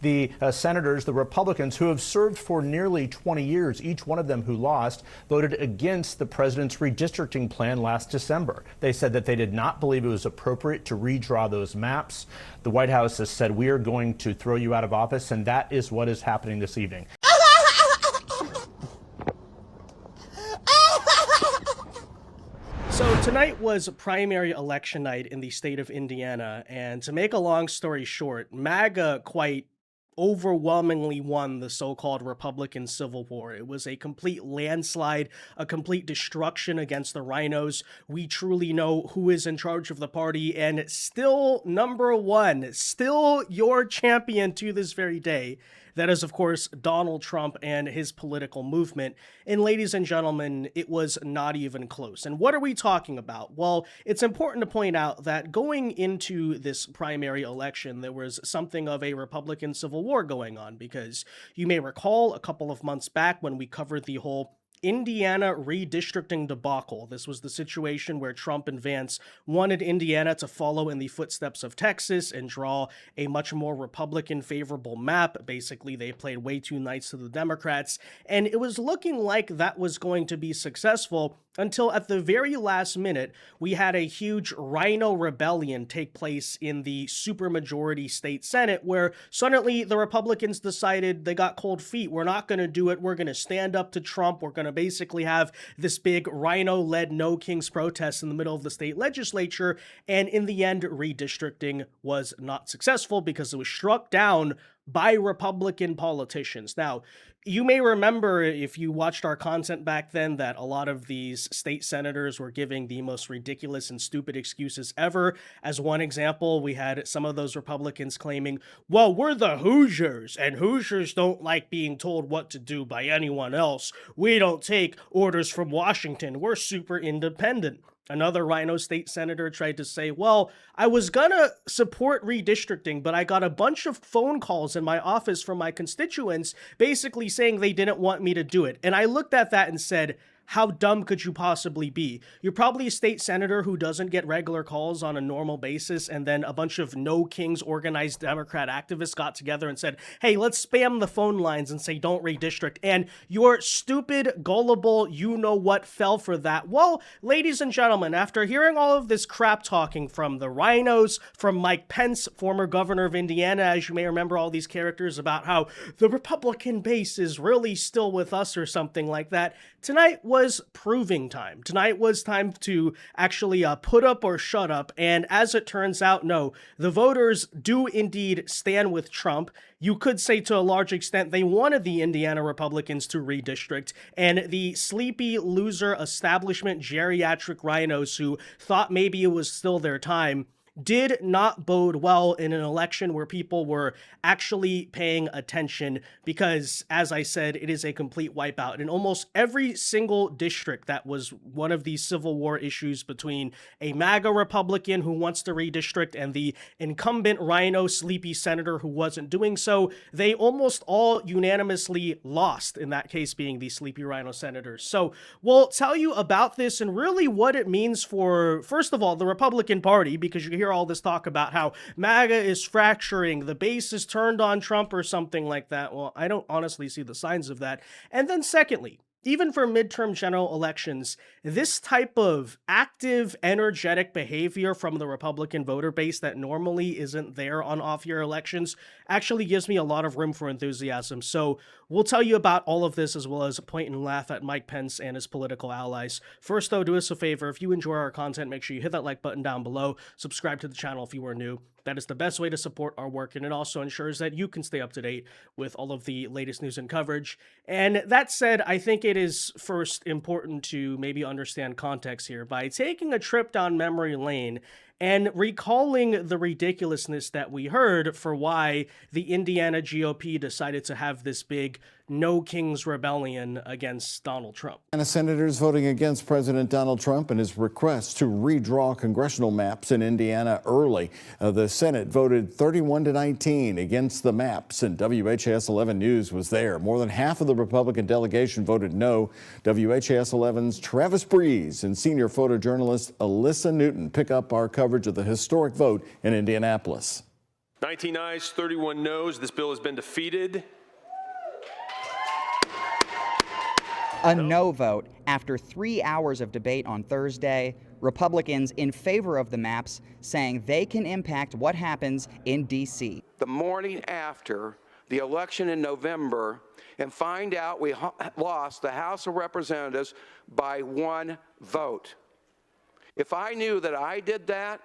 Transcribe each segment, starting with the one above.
The senators, the Republicans who have served for nearly 20 years, each one of them who lost, voted against the president's redistricting plan last December. They said that they did not believe it was appropriate to redraw those maps. The White House has said, we are going to throw you out of office, and that is what is happening this evening. So tonight was primary election night in the state of Indiana, and to make a long story short, MAGA quite overwhelmingly won the so-called Republican Civil War. It was a complete landslide, a complete destruction against the RINOS. We truly know who is in charge of the party, and still number one, still your champion to this very day. That is, of course, Donald Trump and his political movement. And ladies and gentlemen, it was not even close. And what are we talking about? Well, it's important to point out that going into this primary election, there was something of a Republican Civil War going on, because you may recall a couple of months back when we covered the whole Indiana redistricting debacle. This was the situation where Trump and Vance wanted Indiana to follow in the footsteps of Texas and draw a much more Republican favorable map. Basically, they played way too nice to the Democrats, and it was looking like that was going to be successful until at the very last minute, we had a huge RINO rebellion take place in the supermajority state Senate, where suddenly the Republicans decided they got cold feet. We're not going to do it. We're going to stand up to Trump. We're going to basically have this big RINO-led No Kings protest in the middle of the state legislature. And in the end, redistricting was not successful because it was struck down by Republican politicians. Now, you may remember, if you watched our content back then, that a lot of these state senators were giving the most ridiculous and stupid excuses ever. As one example, we had some of those Republicans claiming, well, we're the Hoosiers, and Hoosiers don't like being told what to do by anyone else. We don't take orders from Washington. We're super independent. Another RINO state senator tried to say, well, I was gonna support redistricting, but I got a bunch of phone calls in my office from my constituents basically saying they didn't want me to do it. And I looked at that and said, how dumb could you possibly be? You're probably a state senator who doesn't get regular calls on a normal basis, and then a bunch of No Kings organized Democrat activists got together and said, hey, let's spam the phone lines and say don't redistrict, and your stupid, gullible, you-know-what fell for that. Well, ladies and gentlemen, after hearing all of this crap talking from the RINOs, from Mike Pence, former governor of Indiana, as you may remember all these characters about how the Republican base is really still with us or something like that, tonight was proving time. Tonight was time to actually put up or shut up, and as it turns out, no, the voters do indeed stand with Trump. You could say to a large extent they wanted the Indiana Republicans to redistrict, and the sleepy loser establishment geriatric RINOs who thought maybe it was still their time did not bode well in an election where people were actually paying attention, because, as I said, it is a complete wipeout. In almost every single district that was one of these Civil War issues between a MAGA Republican who wants to redistrict and the incumbent RINO sleepy senator who wasn't doing so, they almost all unanimously lost, in that case being the sleepy RINO senators. So we'll tell you about this and really what it means for, first of all, the Republican Party, because you hear all this talk about how MAGA is fracturing, the base is turned on Trump or something like that. Well, I don't honestly see the signs of that. And then secondly, even for midterm general elections, this type of active, energetic behavior from the Republican voter base that normally isn't there on off-year elections actually gives me a lot of room for enthusiasm. So we'll tell you about all of this, as well as point and laugh at Mike Pence and his political allies. First, though, do us a favor. If you enjoy our content, make sure you hit that like button down below. Subscribe to the channel if you are new. That is the best way to support our work, and it also ensures that you can stay up to date with all of the latest news and coverage. And that said, I think it is first important to maybe understand context here by taking a trip down memory lane and recalling the ridiculousness that we heard for why the Indiana GOP decided to have this big No Kings rebellion against Donald Trump. And senators voting against President Donald Trump and his request to redraw congressional maps in Indiana early. The Senate voted 31-19 against the maps, and WHAS 11 News was there. More than half of the Republican delegation voted no. WHAS 11's Travis Breeze and senior photojournalist Alyssa Newton pick up our coverage of the historic vote in Indianapolis. 19 ayes, 31 noes. This bill has been defeated. A no vote after 3 hours of debate on Thursday. Republicans in favor of the maps saying they can impact what happens in D.C. The morning after the election in November and find out we lost the House of Representatives by 1 vote. If I knew that I did that,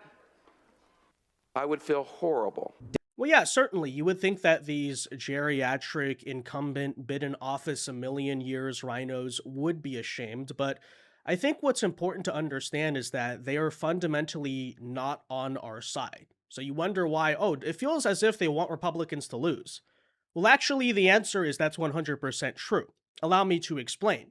I would feel horrible. Well, yeah, certainly. You would think that these geriatric incumbent been in office a million years RINOs would be ashamed, but I think what's important to understand is that they are fundamentally not on our side. So you wonder why, oh, it feels as if they want Republicans to lose. Well, actually, the answer is that's 100% true. Allow me to explain.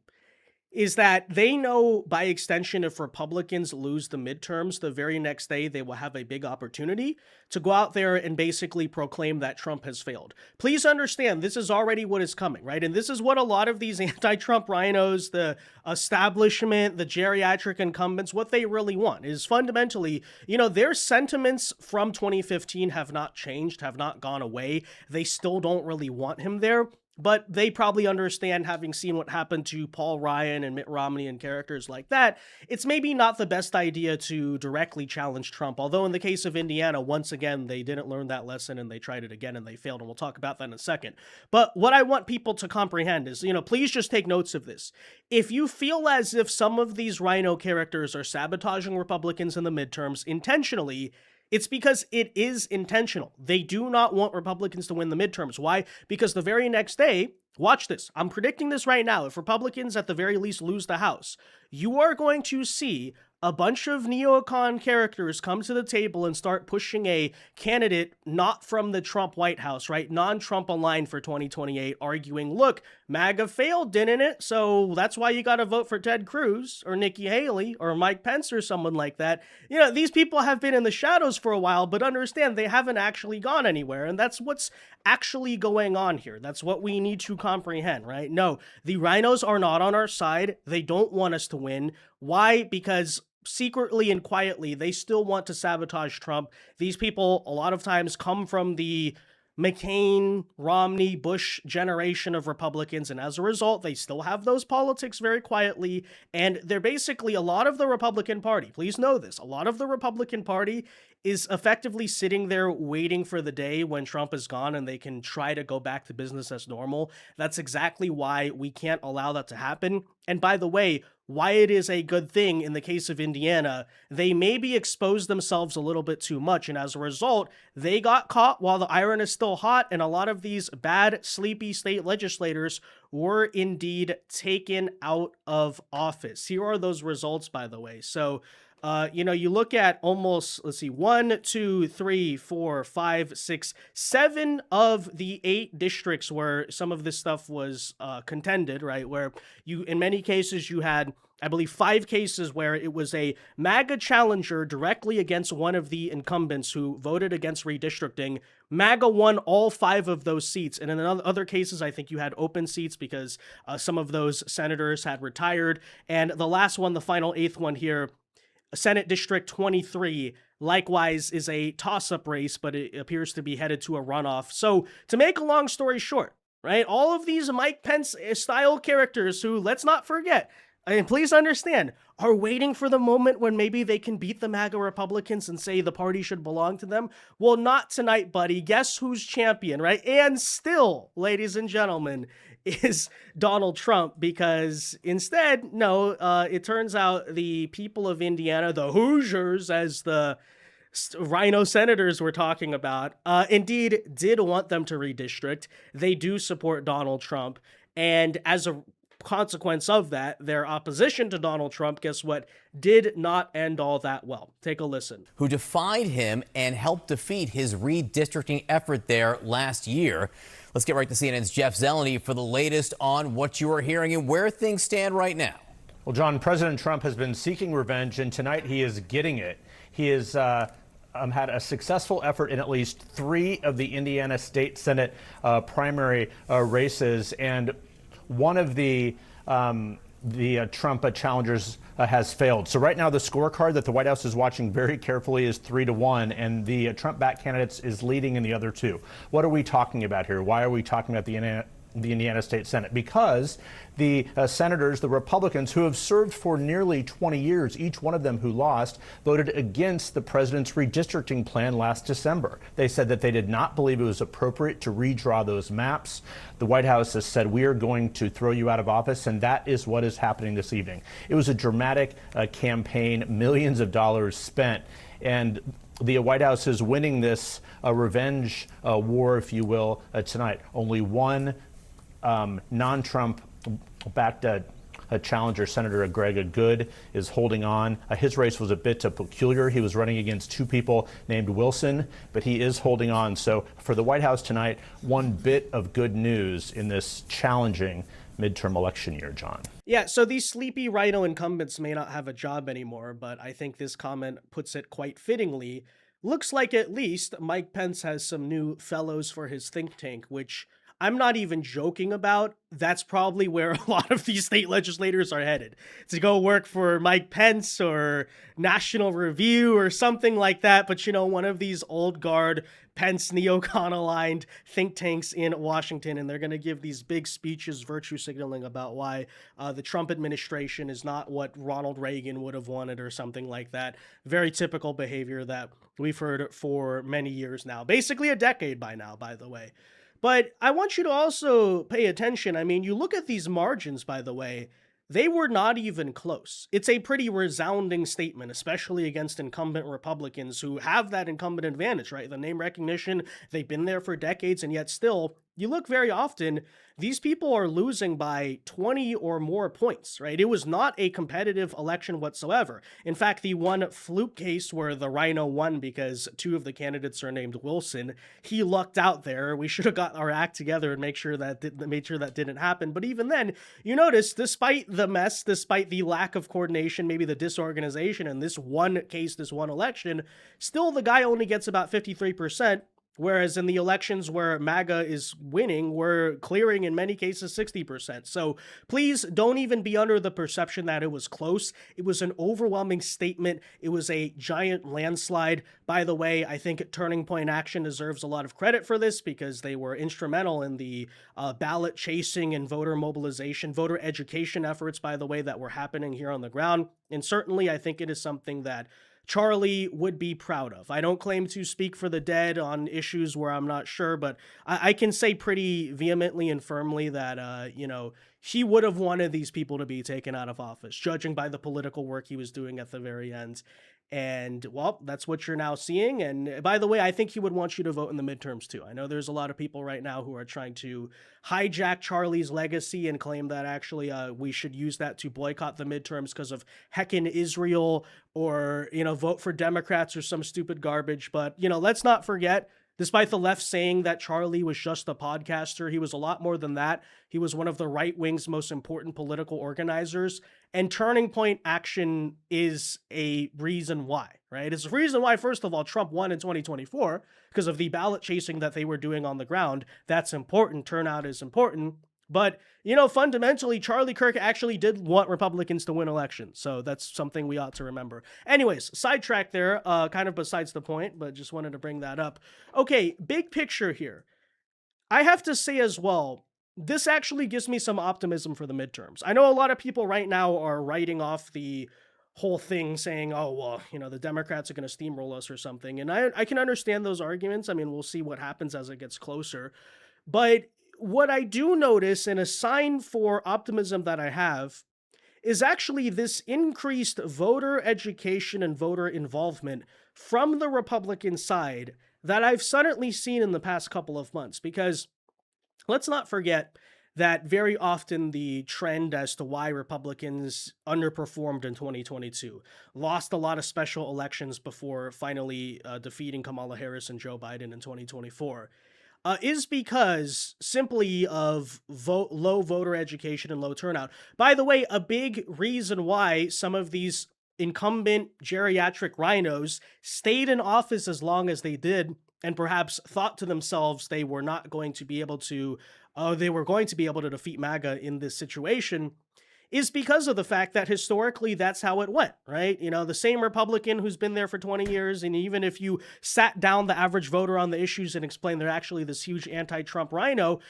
Is that they know by extension if Republicans lose the midterms, the very next day they will have a big opportunity to go out there and basically proclaim that Trump has failed. Please understand, this is already what is coming, right? And this is what a lot of these anti-Trump RINOs, the establishment, the geriatric incumbents, what they really want is fundamentally, their sentiments from 2015 have not changed, have not gone away. They still don't really want him there. But they probably understand, having seen what happened to Paul Ryan and Mitt Romney and characters like that, it's maybe not the best idea to directly challenge Trump. Although in the case of Indiana, once again, they didn't learn that lesson and they tried it again and they failed. And we'll talk about that in a second. But what I want people to comprehend is, please just take notes of this. If you feel as if some of these RINO characters are sabotaging Republicans in the midterms intentionally, it's because it is intentional. They do not want Republicans to win the midterms. Why? Because the very next day, watch this. I'm predicting this right now. If Republicans at the very least lose the House, you are going to see a bunch of neocon characters come to the table and start pushing a candidate not from the Trump White House, right? Non-Trump aligned for 2028, arguing, look, MAGA failed, didn't it? So that's why you got to vote for Ted Cruz or Nikki Haley or Mike Pence or someone like that. These people have been in the shadows for a while, but understand they haven't actually gone anywhere. And that's what's actually going on here. That's what we need to comprehend, right? No, the RINOs are not on our side. They don't want us to win. Why? Because secretly and quietly, they still want to sabotage Trump. These people a lot of times come from the McCain, Romney, Bush generation of Republicans, and as a result, they still have those politics very quietly, and they're basically a lot of the Republican Party. Please know this. A lot of the Republican Party is effectively sitting there waiting for the day when Trump is gone and they can try to go back to business as normal. That's exactly why we can't allow that to happen. And by the way, why it is a good thing in the case of Indiana, they maybe exposed themselves a little bit too much, and as a result, they got caught while the iron is still hot, and a lot of these bad, sleepy state legislators were indeed taken out of office. Here are those results, by the way. So, you look at almost, 1, 2, 3, 4, 5, 6, 7 of the 8 districts where some of this stuff was contended, right? Where in many cases you had, I believe, 5 cases where it was a MAGA challenger directly against one of the incumbents who voted against redistricting. MAGA won all 5 of those seats. And in other cases, I think you had open seats because some of those senators had retired. And the last one, the final 8th one here, Senate District 23, likewise is a toss-up race, but it appears to be headed to a runoff. So to make a long story short, right, all of these Mike Pence-style characters who, let's not forget, and please understand, are waiting for the moment when maybe they can beat the MAGA Republicans and say the party should belong to them. Well, not tonight, buddy. Guess who's champion, right? And still, ladies and gentlemen, is Donald Trump, because instead, no, it turns out the people of Indiana, the Hoosiers, as the RINO senators were talking about, indeed did want them to redistrict. They do support Donald Trump. And as a consequence of that, their opposition to Donald Trump, guess what, did not end all that well. Take a listen. Who defied him and helped defeat his redistricting effort there last year. Let's get right to CNN's Jeff Zeleny for the latest on what you are hearing and where things stand right now. Well, John, President Trump has been seeking revenge, and tonight he is getting it. He has had a successful effort in at least 3 of the Indiana State Senate primary races, and one of the the Trump challengers has failed. So right now the scorecard that the White House is watching very carefully is 3-1, and the Trump-backed candidates is leading in the other two. What are we talking about here? Why are we talking about the Indiana State Senate? Because the senators, the Republicans who have served for nearly 20 years, each one of them who lost, voted against the president's redistricting plan last December. They said that they did not believe it was appropriate to redraw those maps. The White House has said, we are going to throw you out of office, and that is what is happening this evening. It was a dramatic campaign, millions of dollars spent, and the White House is winning this revenge war, if you will, tonight. Only one non-Trump backed challenger, Senator Greg Good, is holding on. His race was a bit peculiar. He was running against two people named Wilson, but he is holding on. So for the White House tonight, one bit of good news in this challenging midterm election year, John. Yeah, so these sleepy RINO incumbents may not have a job anymore, but I think this comment puts it quite fittingly. Looks like at least Mike Pence has some new fellows for his think tank, which I'm not even joking about. That's probably where a lot of these state legislators are headed, to go work for Mike Pence or National Review or something like that. But, you know, one of these old guard Pence neocon aligned think tanks in Washington, and they're going to give these big speeches virtue signaling about why the Trump administration is not what Ronald Reagan would have wanted or something like that. Very typical behavior that we've heard for many years now, basically a decade by now, by the way. But I want you to also pay attention. I mean, you look at these margins, by the way, they were not even close. It's a pretty resounding statement, especially against incumbent Republicans who have that incumbent advantage, right? The name recognition, they've been there for decades, and yet still, you look very often, these people are losing by 20 or more points, right? It was not a competitive election whatsoever. In fact, the one fluke case where the RINO won because two of the candidates are named Wilson, he lucked out there. We should have got our act together and made sure that didn't happen. But even then, you notice, despite the mess, despite the lack of coordination, maybe the disorganization in this one case, this one election, still the guy only gets about 53%. Whereas in the elections where MAGA is winning, we're clearing in many cases 60%. So please don't even be under the perception that it was close. It was an overwhelming statement. It was a giant landslide. By the way, I think Turning Point Action deserves a lot of credit for this because they were instrumental in the ballot chasing and voter mobilization, voter education efforts, by the way, that were happening here on the ground. And certainly I think it is something that Charlie would be proud of. I don't claim to speak for the dead on issues where I'm not sure, but I can say pretty vehemently and firmly that, he would have wanted these people to be taken out of office, judging by the political work he was doing at the very end. And, well, that's what you're now seeing. And by the way, I think he would want you to vote in the midterms, too. I know there's a lot of people right now who are trying to hijack Charlie's legacy and claim that actually we should use that to boycott the midterms because of heckin' Israel or, vote for Democrats or some stupid garbage. But, let's not forget, despite the left saying that Charlie was just a podcaster, he was a lot more than that. He was one of the right wing's most important political organizers. And Turning Point Action is a reason why, right? It's a reason why, first of all, Trump won in 2024 because of the ballot chasing that they were doing on the ground. That's important. Turnout is important. But, fundamentally, Charlie Kirk actually did want Republicans to win elections. So that's something we ought to remember. Anyways, sidetrack there, kind of besides the point, but just wanted to bring that up. Okay, big picture here. I have to say as well, this actually gives me some optimism for the midterms. I know a lot of people right now are writing off the whole thing saying, oh, well, the Democrats are going to steamroll us or something. And I can understand those arguments. I mean, we'll see what happens as it gets closer. But what I do notice, and a sign for optimism that I have, is actually this increased voter education and voter involvement from the Republican side that I've suddenly seen in the past couple of months. Because let's not forget that very often the trend as to why Republicans underperformed in 2022, lost a lot of special elections before finally defeating Kamala Harris and Joe Biden in 2024, is because simply of low voter education and low turnout. By the way, a big reason why some of these incumbent geriatric RINOs stayed in office as long as they did and perhaps thought to themselves they were not going to be able to, they were going to be able to defeat MAGA in this situation, is because of the fact that historically that's how it went, right? You know, the same Republican who's been there for 20 years, and even if you sat down the average voter on the issues and explained they're actually this huge anti-Trump rhino,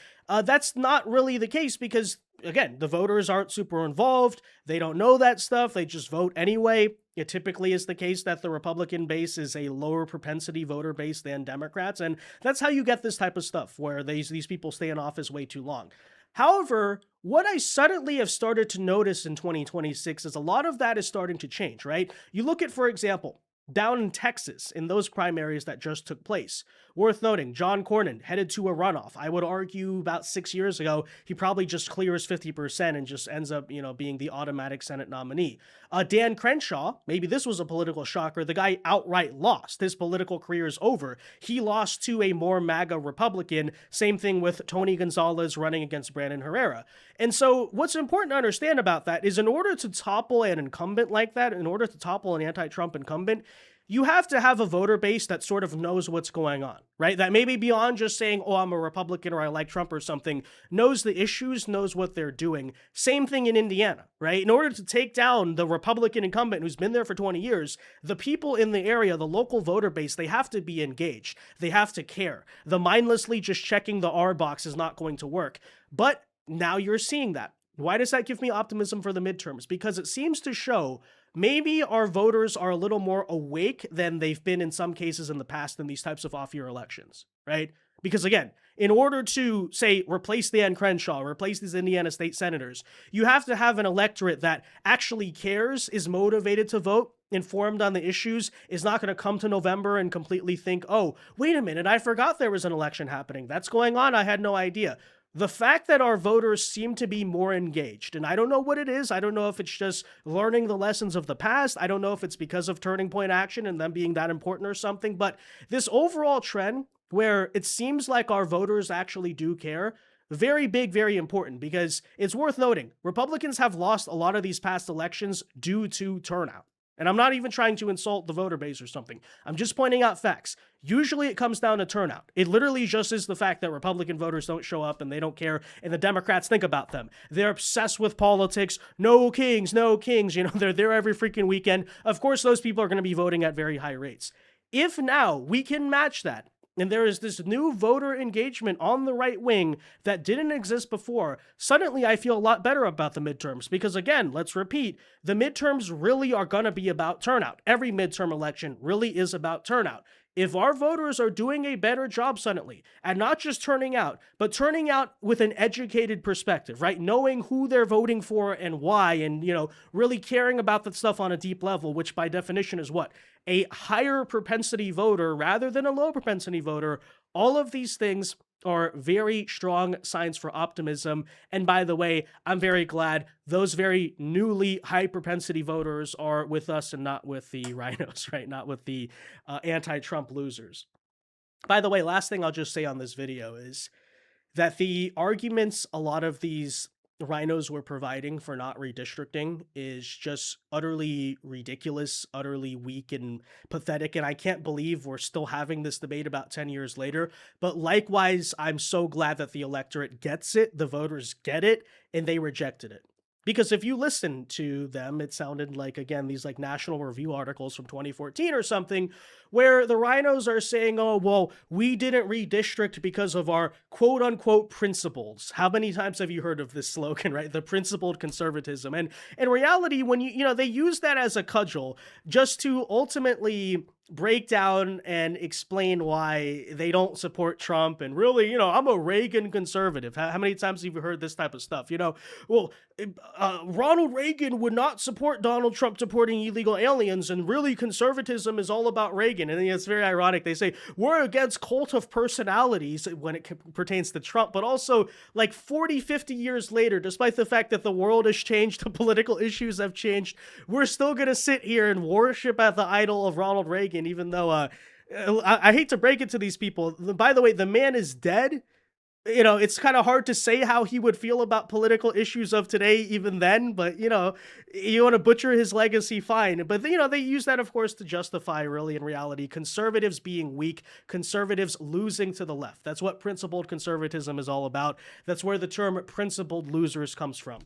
that's not really the case because, again, the voters aren't super involved. They don't know that stuff. They just vote anyway. It typically is the case that the Republican base is a lower propensity voter base than Democrats, and that's how you get this type of stuff where these people stay in office way too long. However, what I suddenly have started to notice in 2026 is a lot of that is starting to change, right? You look at, for example, down in Texas, in those primaries that just took place. Worth noting, John Cornyn headed to a runoff. I would argue about 6 years ago, he probably just clears 50% and just ends up, being the automatic Senate nominee. Dan Crenshaw, maybe this was a political shocker, the guy outright lost. His political career is over. He lost to a more MAGA Republican. Same thing with Tony Gonzalez running against Brandon Herrera. And so what's important to understand about that is in order to topple an incumbent like that, in order to topple an anti-Trump incumbent, you have to have a voter base that sort of knows what's going on, right? That maybe beyond just saying, oh, I'm a Republican or I like Trump or something, knows the issues, knows what they're doing. Same thing in Indiana, right? In order to take down the Republican incumbent who's been there for 20 years, the people in the area, the local voter base, they have to be engaged. They have to care. The mindlessly just checking the R box is not going to work. But now you're seeing that. Why does that give me optimism for the midterms? Because it seems to show maybe our voters are a little more awake than they've been in some cases in the past in these types of off-year elections, right? Because again, in order to, say, replace Dan Crenshaw, replace these Indiana state senators, you have to have an electorate that actually cares, is motivated to vote, informed on the issues, is not going to come to November and completely think, oh, wait a minute, I forgot there was an election happening. That's going on. I had no idea. The fact that our voters seem to be more engaged, and I don't know what it is. I don't know if it's just learning the lessons of the past. I don't know if it's because of turning point action and them being that important or something, but this overall trend where it seems like our voters actually do care, very big, very important, because it's worth noting, Republicans have lost a lot of these past elections due to turnout. And I'm not even trying to insult the voter base or something. I'm just pointing out facts. Usually it comes down to turnout. It literally just is the fact that Republican voters don't show up and they don't care, and the Democrats think about them. They're obsessed with politics. No kings, no kings. They're there every freaking weekend. Of course, those people are going to be voting at very high rates. If now we can match that, and there is this new voter engagement on the right wing that didn't exist before, suddenly I feel a lot better about the midterms. Because again, let's repeat, the midterms really are going to be about turnout. Every midterm election really is about turnout. If our voters are doing a better job suddenly, and not just turning out, but turning out with an educated perspective, right? Knowing who they're voting for and why, and, really caring about that stuff on a deep level, which by definition is what? A higher propensity voter rather than a low propensity voter. All of these things are very strong signs for optimism. And by the way, I'm very glad those very newly high propensity voters are with us and not with the RINOS, right? Not with the anti-Trump losers. By the way, last thing I'll just say on this video is that the arguments a lot of these RINOs were providing for not redistricting is just utterly ridiculous, utterly weak and pathetic. And I can't believe we're still having this debate about 10 years later. But likewise, I'm so glad that the electorate gets it, the voters get it, and they rejected it. Because if you listen to them, it sounded like, again, these like National Review articles from 2014 or something, where the RINOs are saying, oh, well, we didn't redistrict because of our quote unquote principles. How many times have you heard of this slogan, right? The principled conservatism. And in reality, when they use that as a cudgel just to ultimately break down and explain why they don't support Trump. And really, I'm a Reagan conservative. How many times have you heard this type of stuff? Ronald Reagan would not support Donald Trump deporting illegal aliens. And really, conservatism is all about Reagan. And it's very ironic. They say we're against cult of personalities when it pertains to Trump. But also, like 40, 50 years later, despite the fact that the world has changed, the political issues have changed, we're still going to sit here and worship at the idol of Ronald Reagan. Even though I hate to break it to these people, by the way, the man is dead. It's kind of hard to say how he would feel about political issues of today, even then. But, you want to butcher his legacy, fine. But, they use that, of course, to justify, really, in reality, conservatives being weak, conservatives losing to the left. That's what principled conservatism is all about. That's where the term principled losers comes from.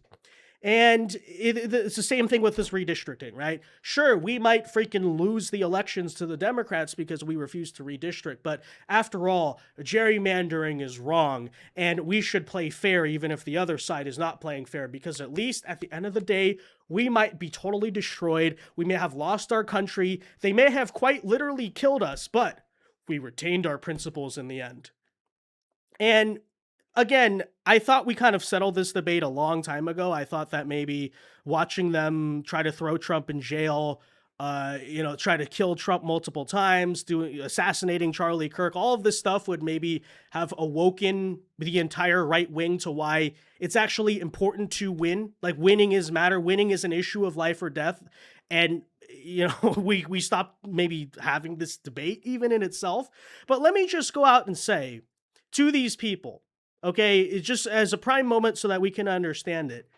And it's the same thing with this redistricting, right? Sure, we might freaking lose the elections to the Democrats because we refuse to redistrict, but after all, gerrymandering is wrong, and we should play fair even if the other side is not playing fair, because at least at the end of the day, we might be totally destroyed. We may have lost our country. They may have quite literally killed us, but we retained our principles in the end. And again, I thought we kind of settled this debate a long time ago. I thought that maybe watching them try to throw Trump in jail, try to kill Trump multiple times, assassinating Charlie Kirk, all of this stuff would maybe have awoken the entire right wing to why it's actually important to win. Like, winning is matter. Winning is an issue of life or death. And we stopped maybe having this debate even in itself. But let me just go out and say to these people, okay, it's just as a prime moment so that we can understand it,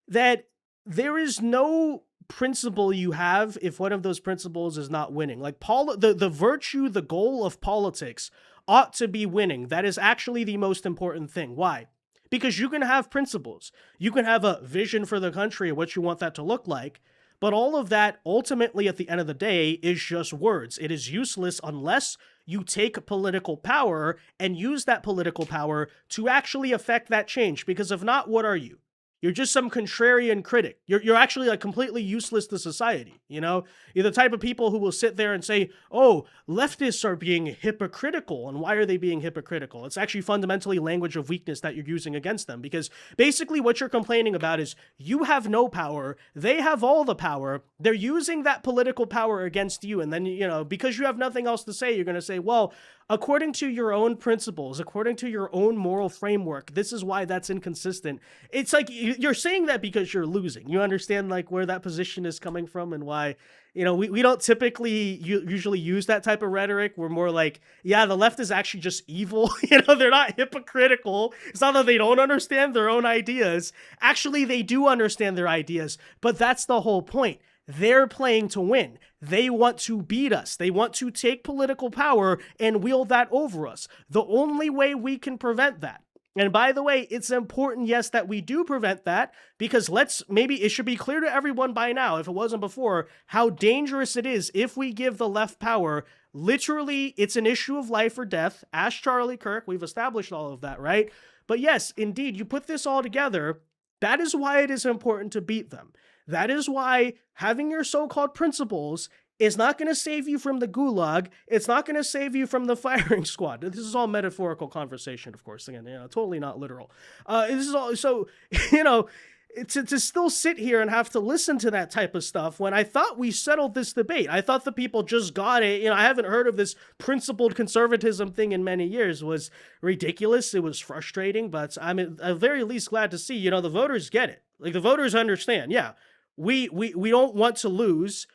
that there is no principle you have if one of those principles is not winning. Like, the virtue, the goal of politics ought to be winning. That is actually the most important thing. Why? Because you can have principles. You can have a vision for the country and what you want that to look like. But all of that, ultimately, at the end of the day, is just words. It is useless unless you take political power and use that political power to actually affect that change. Because if not, what are you? You're just some contrarian critic. You're actually like completely useless to society. You're the type of people who will sit there and say, oh, leftists are being hypocritical. And why are they being hypocritical? It's actually fundamentally language of weakness that you're using against them, because basically what you're complaining about is you have no power. They have all the power. They're using that political power against you. And then, because you have nothing else to say, you're going to say, well, according to your own principles, according to your own moral framework, this is why that's inconsistent. It's like you're saying that because you're losing. You understand like where that position is coming from and why, we don't typically usually use that type of rhetoric. We're more like, yeah, the left is actually just evil. They're not hypocritical. It's not that they don't understand their own ideas. Actually, they do understand their ideas, but that's the whole point. They're playing to win. They want to beat us. They want to take political power and wield that over us. The only way we can prevent that. And by the way, it's important, yes, that we do prevent that, because maybe it should be clear to everyone by now, if it wasn't before, how dangerous it is if we give the left power. Literally, it's an issue of life or death. Ask Charlie Kirk. We've established all of that, right? But yes, indeed, you put this all together. That is why it is important to beat them. That is why having your so-called principles is not going to save you from the gulag. It's not going to save you from the firing squad. This is all metaphorical conversation, of course. Again, totally not literal. This is all so, to still sit here and have to listen to that type of stuff when I thought we settled this debate. I thought the people just got it. I haven't heard of this principled conservatism thing in many years. It was ridiculous. It was frustrating, but I'm at the very least glad to see, the voters get it. Like, the voters understand. Yeah. We don't want to lose.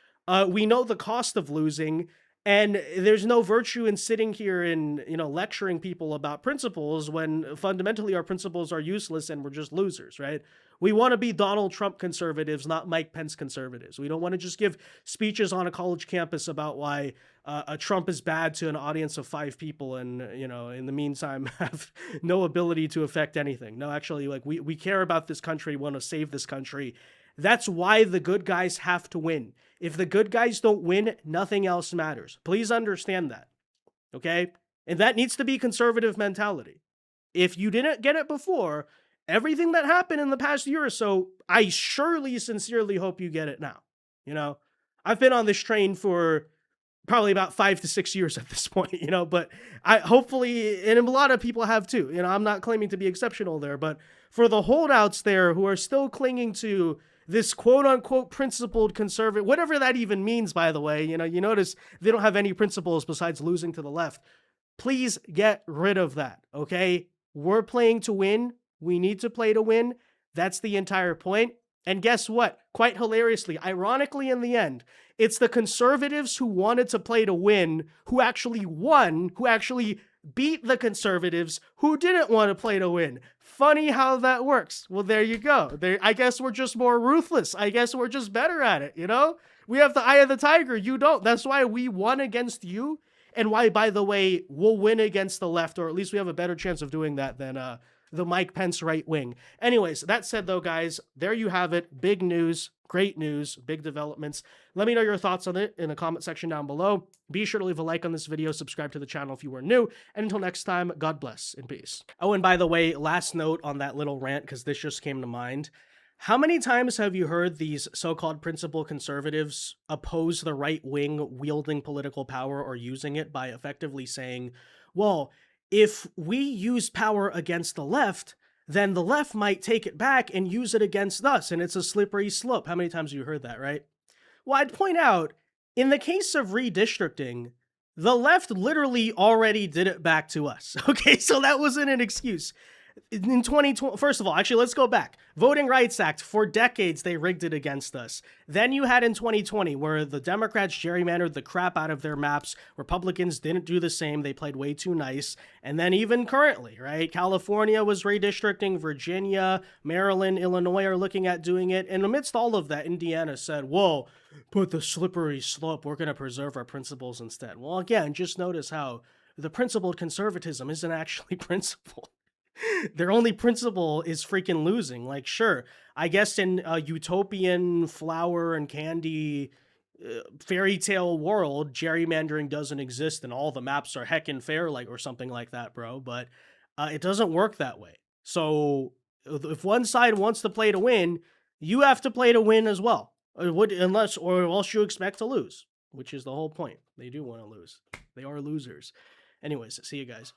We know the cost of losing, and there's no virtue in sitting here and lecturing people about principles when fundamentally our principles are useless and we're just losers, right? We want to be Donald Trump conservatives, not Mike Pence conservatives. We don't want to just give speeches on a college campus about why a Trump is bad to an audience of 5 people and in the meantime have no ability to affect anything. No, actually, like we care about this country, want to save this country. That's why the good guys have to win. If the good guys don't win, nothing else matters. Please understand that, okay? And that needs to be conservative mentality. If you didn't get it before, everything that happened in the past year or so, I sincerely hope you get it now. I've been on this train for probably about 5 to 6 years at this point, but I hopefully, and a lot of people have too. I'm not claiming to be exceptional there, but for the holdouts there who are still clinging to this quote-unquote principled conservative, whatever that even means, by the way, you notice they don't have any principles besides losing to the left. Please get rid of that, okay? We're playing to win. We need to play to win. That's the entire point. And guess what? Quite hilariously, ironically in the end, it's the conservatives who wanted to play to win who actually won, who actually beat the conservatives who didn't want to play to win. Funny how that works. Well, there you go. I guess we're just more ruthless. I guess we're just better at it, We have the eye of the tiger. You don't. That's why we won against you, and why, by the way, we'll win against the left, or at least we have a better chance of doing that than the Mike Pence right wing. Anyways, that said though, guys, there you have it. Big news, great news, big developments. Let me know your thoughts on it in the comment section down below. Be sure to leave a like on this video, subscribe to the channel if you are new, and until next time, God bless and peace. Oh, and by the way, last note on that little rant, because this just came to mind. How many times have you heard these so-called principled conservatives oppose the right wing wielding political power or using it by effectively saying, well, if we use power against the left, then the left might take it back and use it against us, and it's a slippery slope. How many times have you heard that, right? Well, I'd point out, in the case of redistricting, the left literally already did it back to us. Okay, so that wasn't an excuse. In 2020, first of all, actually, let's go back. Voting Rights Act, for decades, they rigged it against us. Then you had in 2020, where the Democrats gerrymandered the crap out of their maps. Republicans didn't do the same. They played way too nice. And then even currently, right? California was redistricting. Virginia, Maryland, Illinois are looking at doing it. And amidst all of that, Indiana said, whoa, but the slippery slope, we're going to preserve our principles instead. Well, again, just notice how the principled conservatism isn't actually principled. Their only principle is freaking losing. Like, sure, I guess in a utopian flower and candy fairy tale world, gerrymandering doesn't exist and all the maps are heckin' fair, like, or something like that, bro. But it doesn't work that way. So if one side wants to play to win, you have to play to win as well. Or else you expect to lose, which is the whole point. They do want to lose. They are losers. Anyways, see you guys.